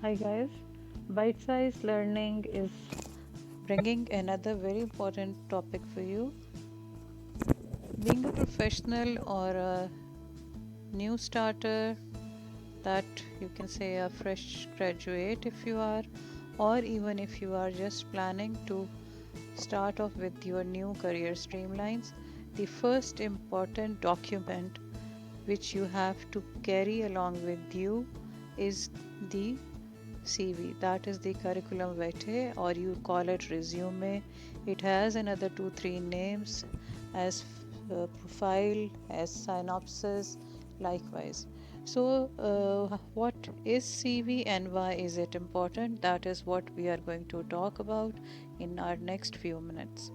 Hi guys, bite size learning is bringing another very important topic for you. Being a professional or a new starter, that you can say a fresh graduate if you are, or even if you are just planning to start off with your new career streamlines, the first important document which you have to carry along with you is the CV. That is the curriculum vitae, or you call it resume. It has another two, three names as profile, as synopsis, likewise. So, what is CV and why is it important? That is what we are going to talk about in our next few minutes.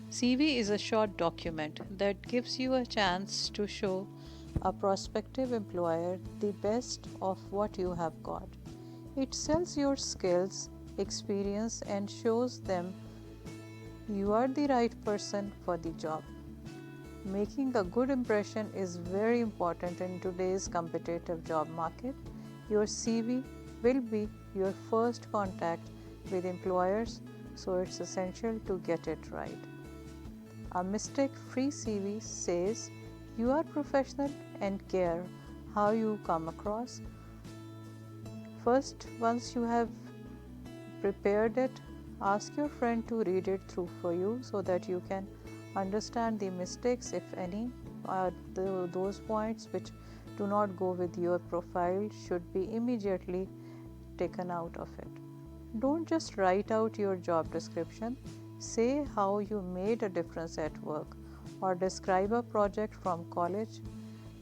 CV is a short document that gives you a chance to show a prospective employer the best of what you have got. It sells your skills, experience, and shows them you are the right person for the job. Making a good impression is very important in today's competitive job market. Your CV will be your first contact with employers, so it's essential to get it right. A mistake free CV says you are professional and care how you come across. First, once you have prepared it, ask your friend to read it through for you so that you can understand the mistakes, if any. Those points which do not go with your profile should be immediately taken out of it. Don't just write out your job description, say how you made a difference at work or describe a project from college.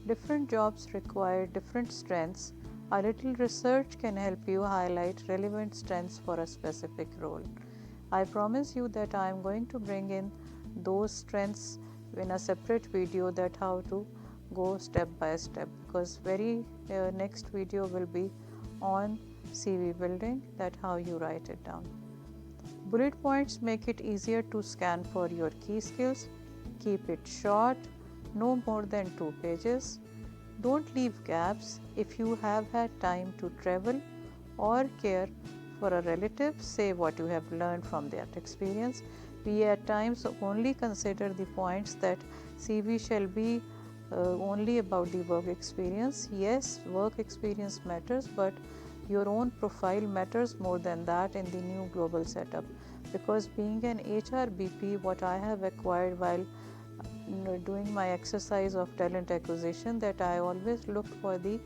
Different jobs require different strengths. A little research can help you highlight relevant strengths for a specific role. I promise you that I am going to bring in those strengths in a separate video, that how to go step by step, because very next video will be on CV building, that how you write it down. Bullet points make it easier to scan for your key skills. Keep it short, no more than 2 pages. Don't leave gaps. If you have had time to travel or care for a relative, say what you have learned from that experience. We at times only consider the points that CV shall be only about the work experience. Yes, work experience matters, but your own profile matters more than that in the new global setup, because being an HRBP, what I have acquired while doing my exercise of talent acquisition, that I always look for the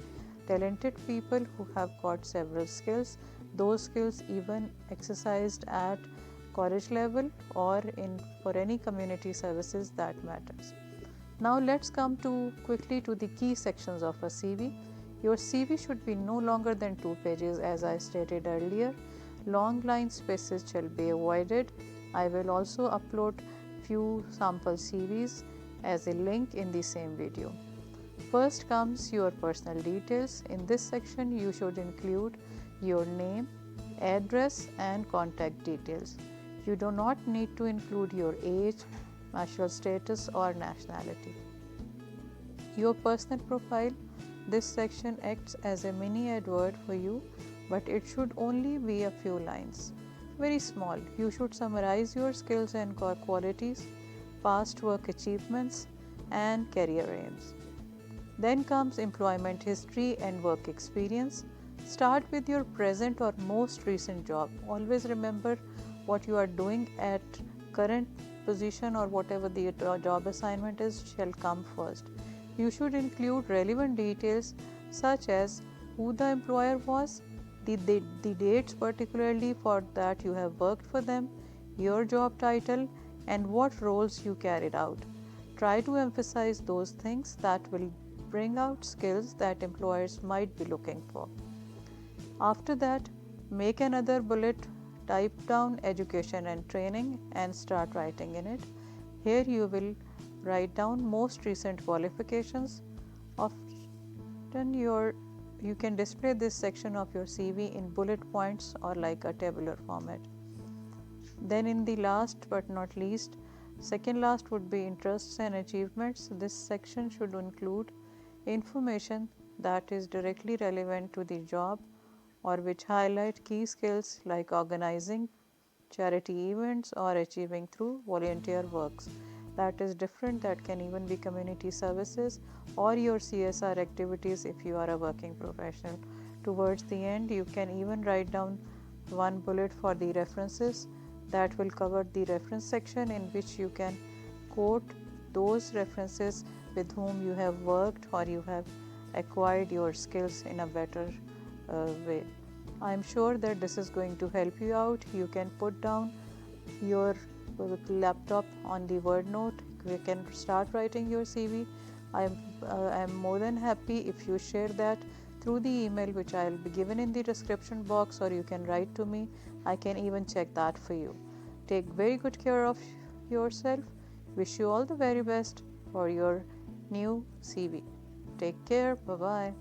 talented people who have got several skills, those skills even exercised at college level or in for any community services that matters. Now let's come to quickly to the key sections of a CV. Your CV should be no longer than 2 pages, as I stated earlier. Long line spaces shall be avoided. I will also upload few sample CVs as a link in the same video. First comes your personal details. In this section, you should include your name, address, and contact details. You do not need to include your age, marital status, or nationality. Your personal profile. This section acts as a mini advert for you, but it should only be a few lines. Very small. You should summarize your skills and qualities, past work achievements, and career aims. Then comes employment history and work experience. Start with your present or most recent job. Always remember what you are doing at current position, or whatever the job assignment is shall come first. You should include relevant details such as who the employer was, the dates particularly for that you have worked for them, your job title, and what roles you carried out. Try to emphasize those things that will bring out skills that employers might be looking for. After that, make another bullet, type down education and training, and start writing in it. Here you will write down most recent qualifications. Often you can display this section of your CV in bullet points or like a tabular format. Then in the last but not least, second last would be interests and achievements. This section should include information that is directly relevant to the job or which highlight key skills like organizing charity events or achieving through volunteer works. That is different, that can even be community services or your CSR activities if you are a working professional. Towards the end, you can even write down one bullet for the references that will cover the reference section, in which you can quote those references with whom you have worked or you have acquired your skills in a better way. I am sure that this is going to help you out. You can put down your laptop on the word note. You can start writing your CV. I am more than happy if you share that through the email which I will be given in the description box, or you can write to me. I can even check that for you. Take very good care of yourself. Wish you all the very best for your new CV. Take care. Bye bye.